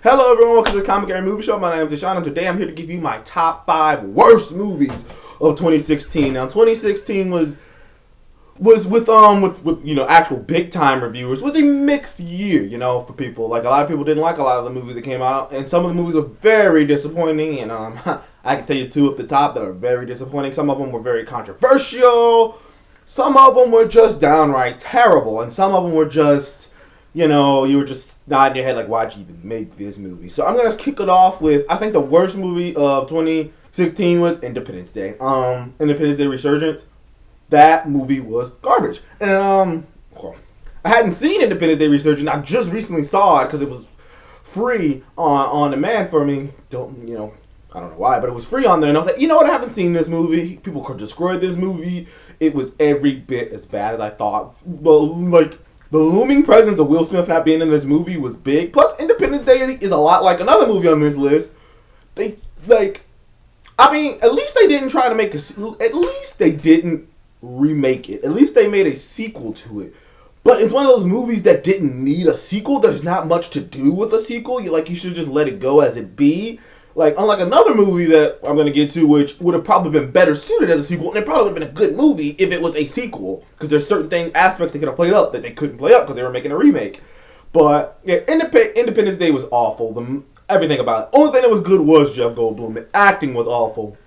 Hello everyone, welcome to the Comic and Movie Show. My name is Deshaun, and today I'm here to give you my top 5 worst movies of 2016. Now, 2016 was with actual big time reviewers, was a mixed year, for people. Like, a lot of people didn't like a lot of the movies that came out, and some of the movies were very disappointing, and I can tell you two at the top that are very disappointing. Some of them were very controversial, some of them were just downright terrible, and some of them were just, you were just nodding your head like, why'd you even make this movie? So I'm going to kick it off with, I think the worst movie of 2016 was Independence Day. Independence Day Resurgence. That movie was garbage. And I hadn't seen Independence Day Resurgence. I just recently saw it because it was free on demand for me. I don't know why, but it was free on there. And I was like, I haven't seen this movie. People could destroy this movie. It was every bit as bad as I thought. Well, the looming presence of Will Smith not being in this movie was big. Plus, Independence Day is a lot like another movie on this list. At least they didn't try to make at least they didn't remake it. At least they made a sequel to it. But it's one of those movies that didn't need a sequel. There's not much to do with a sequel. You should just let it go as it be. Unlike another movie that I'm going to get to, which would have probably been better suited as a sequel, and it probably would have been a good movie if it was a sequel, because there's certain aspects they could have played up that they couldn't play up because they were making a remake. But, yeah, Independence Day was awful. Everything about it. Only thing that was good was Jeff Goldblum. The acting was awful.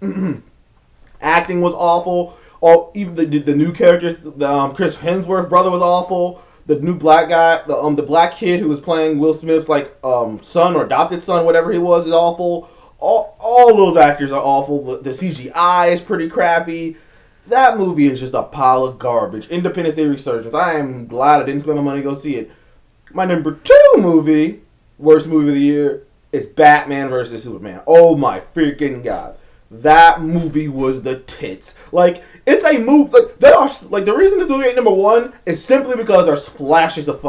Acting was awful. Even the new characters, Chris Hemsworth brother was awful. The new black guy, the black kid who was playing Will Smith's son or adopted son, whatever he was, is awful. All those actors are awful. The CGI is pretty crappy. That movie is just a pile of garbage. Independence Day Resurgence. I am glad I didn't spend my money to go see it. My number 2 movie, worst movie of the year, is Batman vs. Superman. Oh my freaking god. That movie was the tits. It's a movie. The reason this movie ain't number 1 is simply because there's splashes of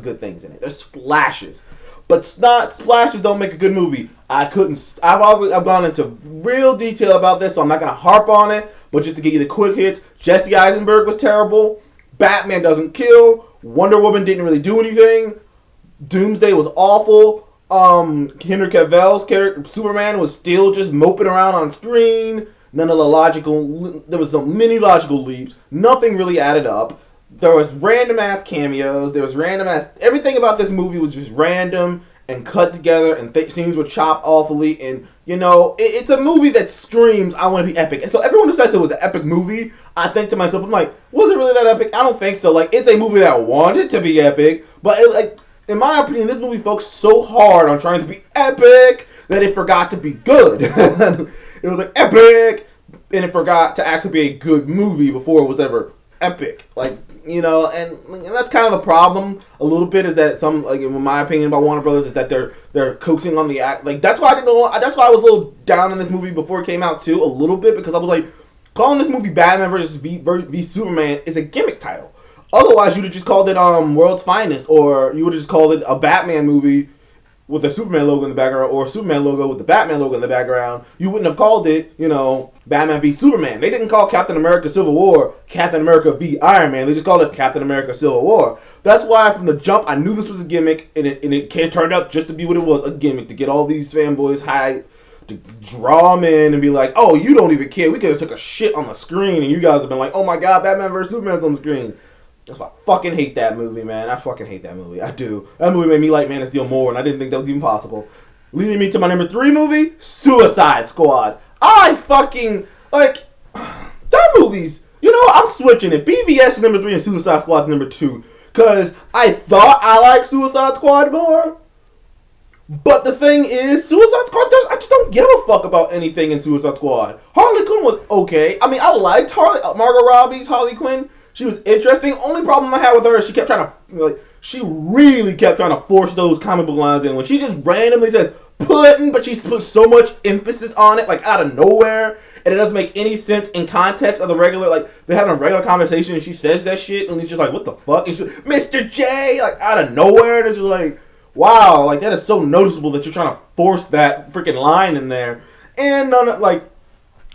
good things in it. There's splashes, but splashes don't make a good movie. I've gone into real detail about this, so I'm not gonna harp on it. But just to give you the quick hits, Jesse Eisenberg was terrible. Batman doesn't kill. Wonder Woman didn't really do anything. Doomsday was awful. Henry Cavill's character, Superman, was still just moping around on screen. There was so many logical leaps. Nothing really added up. There was random ass cameos. Everything about this movie was just random and cut together, and scenes were chopped awfully. And, it's a movie that screams, I want to be epic. And so everyone who says it was an epic movie, I think to myself, I'm like, was it really that epic? I don't think so. It's a movie that wanted to be epic, but in my opinion, this movie focused so hard on trying to be epic that it forgot to be good. It was epic, and it forgot to actually be a good movie before it was ever epic. And that's kind of the problem a little bit, is that in my opinion about Warner Brothers, is that they're coaxing on the act. That's why I was a little down on this movie before it came out too, a little bit, because I was calling this movie Batman vs. v Superman is a gimmick title. Otherwise, you'd have just called it World's Finest, or you would have just called it a Batman movie with a Superman logo in the background, or a Superman logo with the Batman logo in the background. You wouldn't have called it, Batman v Superman. They didn't call Captain America Civil War Captain America v Iron Man. They just called it Captain America Civil War. That's why from the jump I knew this was a gimmick, and it turned out just to be what it was, a gimmick, to get all these fanboys hyped, to draw them in and be like, oh, you don't even care. We could have took a shit on the screen, and you guys have been like, oh my god, Batman vs. Superman's on the screen. That's why I fucking hate that movie, man. I fucking hate that movie. I do. That movie made me like Man of Steel more, and I didn't think that was even possible. Leading me to my number 3 movie, Suicide Squad. I fucking, that movie's, I'm switching it. BVS is number 3 and Suicide Squad is number 2. Because I thought I liked Suicide Squad more. But the thing is, Suicide Squad, I just don't give a fuck about anything in Suicide Squad. Harley Quinn was okay. I mean, I liked Margot Robbie's Harley Quinn. She was interesting. Only problem I had with her is she really kept trying to force those comic book lines in. When she just randomly says pudding, but she puts so much emphasis on it, out of nowhere, and it doesn't make any sense in context of the regular, they're having a regular conversation and she says that shit, and he's just what the fuck? It's just, Mr. J, out of nowhere, and it's just wow, that is so noticeable that you're trying to force that freaking line in there. And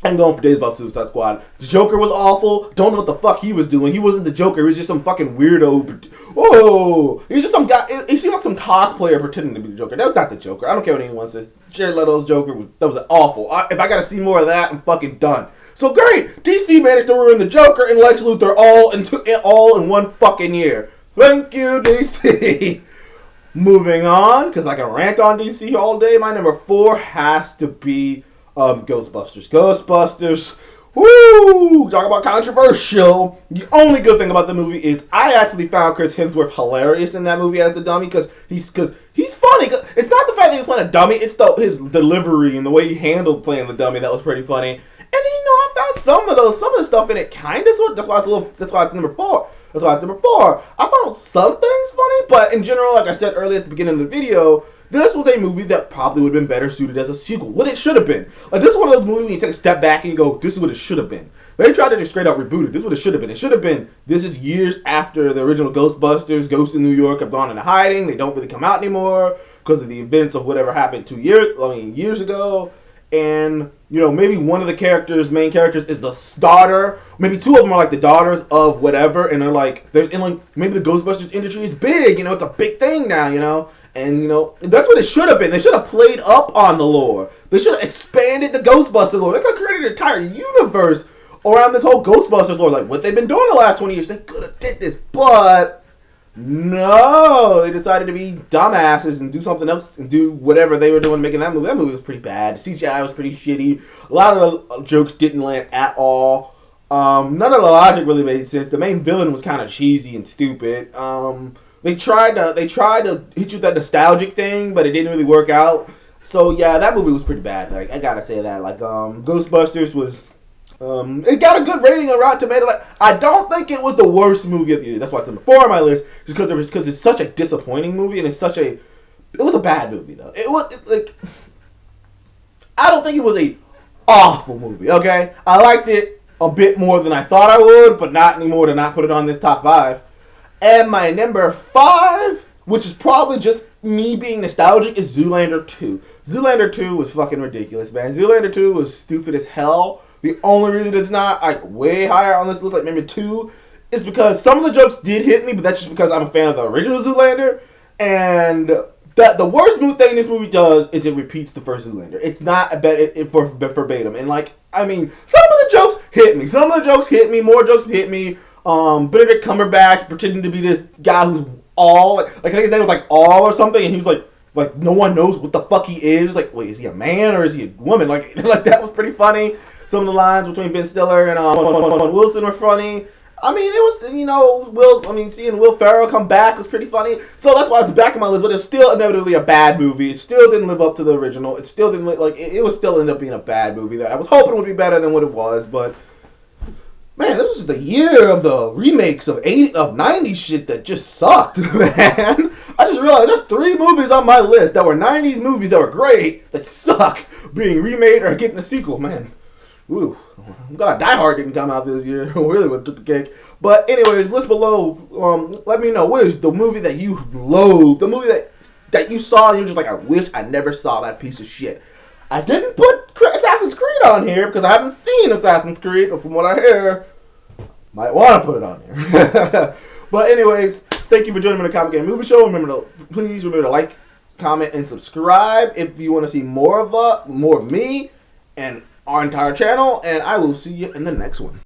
I'm going for days about Suicide Squad. The Joker was awful. Don't know what the fuck he was doing. He wasn't the Joker. He was just some fucking weirdo. Whoa! He was just some guy. He seemed like some cosplayer pretending to be the Joker. That was not the Joker. I don't care what anyone says. Jared Leto's Joker that was awful. If I gotta see more of that, I'm fucking done. So great! DC managed to ruin the Joker and Lex Luthor all in one fucking year. Thank you, DC. Moving on, because I can rant on DC all day. My number 4 has to be Ghostbusters. Ghostbusters. Woo! Talk about controversial. The only good thing about the movie is I actually found Chris Hemsworth hilarious in that movie as the dummy because he's funny. It's not the fact that he's playing a dummy. It's his delivery and the way he handled playing the dummy that was pretty funny. And I found some of the stuff in it kind of. That's why it's number 4. I found some things funny, but in general, like I said earlier at the beginning of the video, this was a movie that probably would have been better suited as a sequel. What it should have been. Like, this is one of those movies when you take a step back and you go, this is what it should have been. They tried to just straight out reboot it. This is what it should have been. It should have been, this is years after the original Ghostbusters. Ghosts in New York have gone into hiding. They don't really come out anymore because of the events of whatever happened years ago. And, maybe one of the main characters is the daughter. Maybe 2 of them are like the daughters of whatever. And they're like, maybe the Ghostbusters industry is big. It's a big thing now, And, that's what it should have been. They should have played up on the lore. They should have expanded the Ghostbusters lore. They could have created an entire universe around this whole Ghostbusters lore. Like, what they've been doing the last 20 years. They could have did this, but no. They decided to be dumbasses and do something else and do whatever they were doing making that movie. That movie was pretty bad. The CGI was pretty shitty. A lot of the jokes didn't land at all. None of the logic really made sense. The main villain was kind of cheesy and stupid. They tried to hit you with that nostalgic thing, but it didn't really work out. So yeah, that movie was pretty bad. Like, I gotta say that. Like, Ghostbusters was, it got a good rating on Rotten Tomatoes. Like, I don't think it was the worst movie of the year. That's why it's number 4 on my list, just because it's such a disappointing movie and it was a bad movie though. I don't think it was a awful movie. Okay, I liked it a bit more than I thought I would, but not anymore to not put it on this top 5. And my number 5, which is probably just me being nostalgic, is Zoolander 2. Zoolander 2 was fucking ridiculous, man. Zoolander 2 was stupid as hell. The only reason it's not way higher on this list, like maybe 2, is because some of the jokes did hit me, but that's just because I'm a fan of the original Zoolander. And the worst thing this movie does is it repeats the first Zoolander. It's not verbatim. And some of the jokes hit me. More jokes hit me. Benedict Cumberbatch pretending to be this guy who's all like I think his name was like All or something, and he was like no one knows what the fuck he is. Like, wait, is he a man or is he a woman? Like that was pretty funny. Some of the lines between Ben Stiller and Wilson were funny. It was seeing Will Ferrell come back was pretty funny. So that's why it's back on my list. But it's still inevitably a bad movie. It still didn't live up to the original. It still didn't it was still end up being a bad movie that I was hoping would be better than what it was, but. Man, this was the year of the remakes of 90s shit that just sucked, man. I just realized there's 3 movies on my list that were 90s movies that were great that suck being remade or getting a sequel, man. Ooh, I'm glad Die Hard didn't come out this year. Really would took the cake. But anyways, list below, let me know, what is the movie that you loathe, the movie that you saw and you're just like, I wish I never saw that piece of shit. I didn't put Assassin's Creed on here because I haven't seen Assassin's Creed, but from what I hear, might want to put it on here. But anyways, thank you for joining me on the Comic Game Movie Show. Please remember to like, comment, and subscribe if you want to see more of me and our entire channel. And I will see you in the next one.